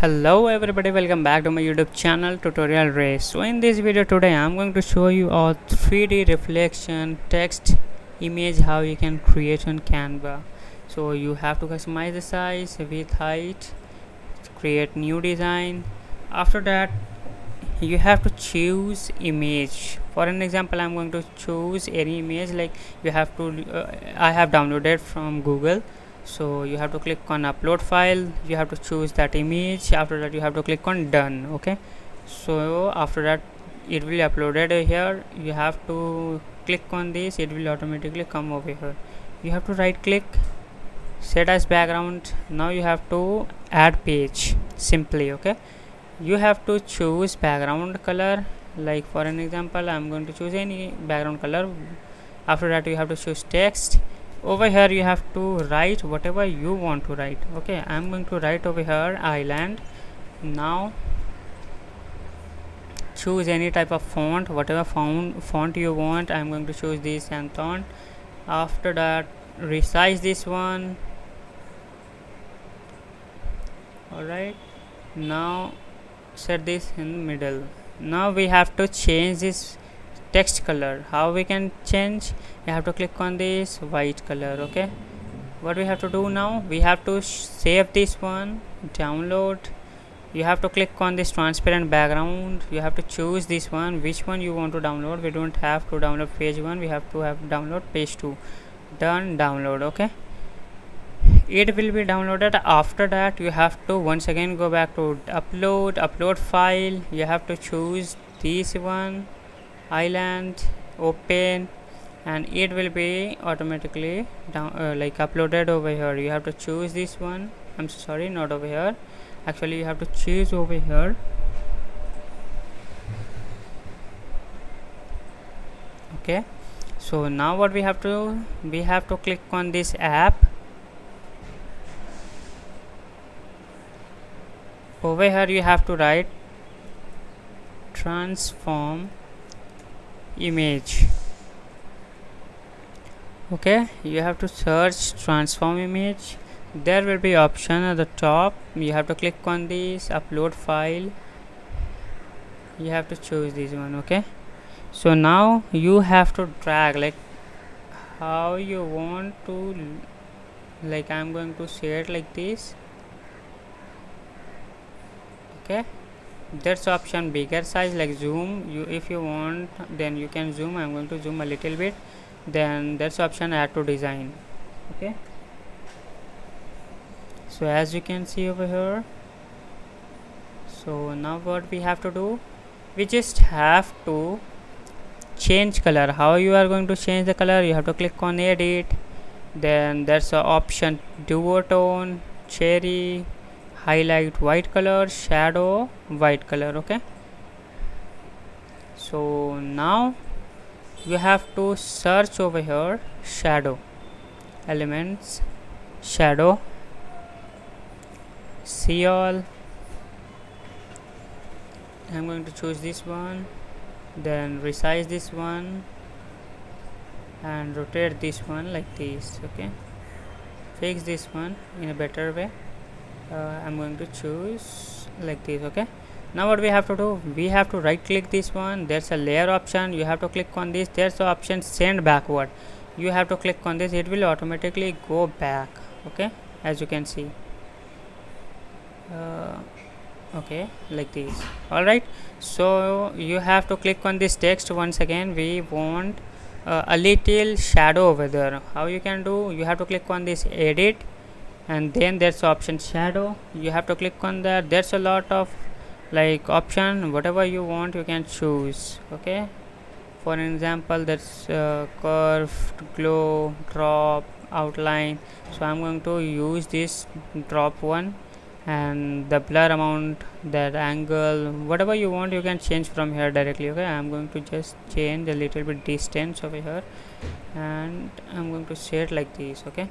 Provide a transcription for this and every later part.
Hello everybody, welcome back to my YouTube channel Tutorial Race. So in this video today I'm going to show you a 3D reflection text image how you can create on Canva. So you have to customize the size, width, height, create new design. After that you have to choose image. For an example, I'm going to choose any image. Like you have to I have downloaded from Google, so you have to click on upload file. You have to choose that image. After that you have to click on done. Okay, so after that it will uploaded here. You have to click on this, it will automatically come over here. You have to right click, set as background. Now you have to add page simply. Okay, you have to choose background color. Like for an example, I'm going to choose any background color. After that you have to choose text. Over here you have to write whatever you want to write. Okay, I'm going to write over here island. Now choose any type of font, whatever font you want. I'm going to choose this and font. After that resize this one. Alright, now set this in the middle. Now we have to change this text color. How we can change? You have to click on this white color. Okay, what we have to do now, we have to save this one, download. You have to click on this transparent background. You have to choose this one, which one you want to download. We don't have to download page 1, we have to download page 2. Done, download. Okay, it will be downloaded. After that you have to once again go back to upload file. You have to choose this one, island, open, and it will be automatically like uploaded over here. You have to choose this one. I'm sorry, not over here, actually you have to choose over here. Okay, so now what we have to click on this app. Over here you have to write transform image. Okay, you have to search transform image. There will be option at the top. You have to click on this upload file. You have to choose this one. Okay, so now you have to drag like how you want to, like I'm going to share it like this. Okay, that's option bigger size, like zoom. You if you want then you can zoom. I'm going to zoom a little bit. Then that's option add to design. Okay, so as you can see over here, so now what we have to do, we just have to change color. How you are going to change the color? You have to click on edit. Then there's a option duotone, cherry, highlight white color, shadow white color. Okay, so now you have to search over here shadow elements, shadow, see all. I'm going to choose this one, then resize this one and rotate this one like this. Okay, fix this one in a better way. I'm going to choose like this. Okay, now what we have to do, we have to right click this one. There's a layer option. You have to click on this. There's the option send backward. You have to click on this, it will automatically go back. Okay, as you can see. Okay, like this. Alright, so you have to click on this text once again. We want a little shadow over there. How you can do, you have to click on this edit, and then there's option shadow. You have to click on that. There's a lot of like option, whatever you want you can choose. Okay, for an example, that's curved, glow, drop, outline. So I'm going to use this drop one, and the blur amount, that angle, whatever you want you can change from here directly. Okay, I'm going to just change a little bit distance over here, and I'm going to set like this. Okay,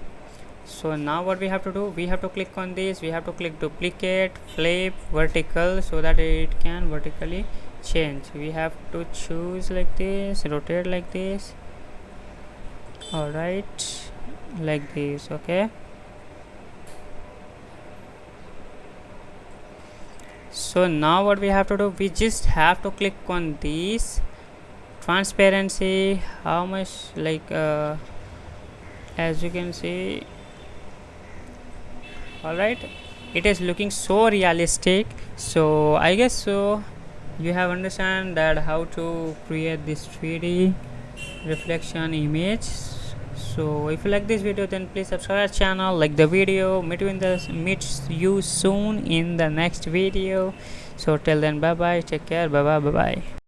so now what we have to do, we have to click on this. We have to click duplicate, flip, vertical, so that it can vertically change. We have to choose like this, rotate like this. Alright, like this. Okay, So now what we have to do, we just have to click on this transparency, how much, like as you can see. Alright, it is looking so realistic. So I guess so you have understand that how to create this 3D reflection image. So if you like this video, then please subscribe our channel, like the video. Meet you soon in the next video. So till then, bye bye, take care, bye bye, bye bye.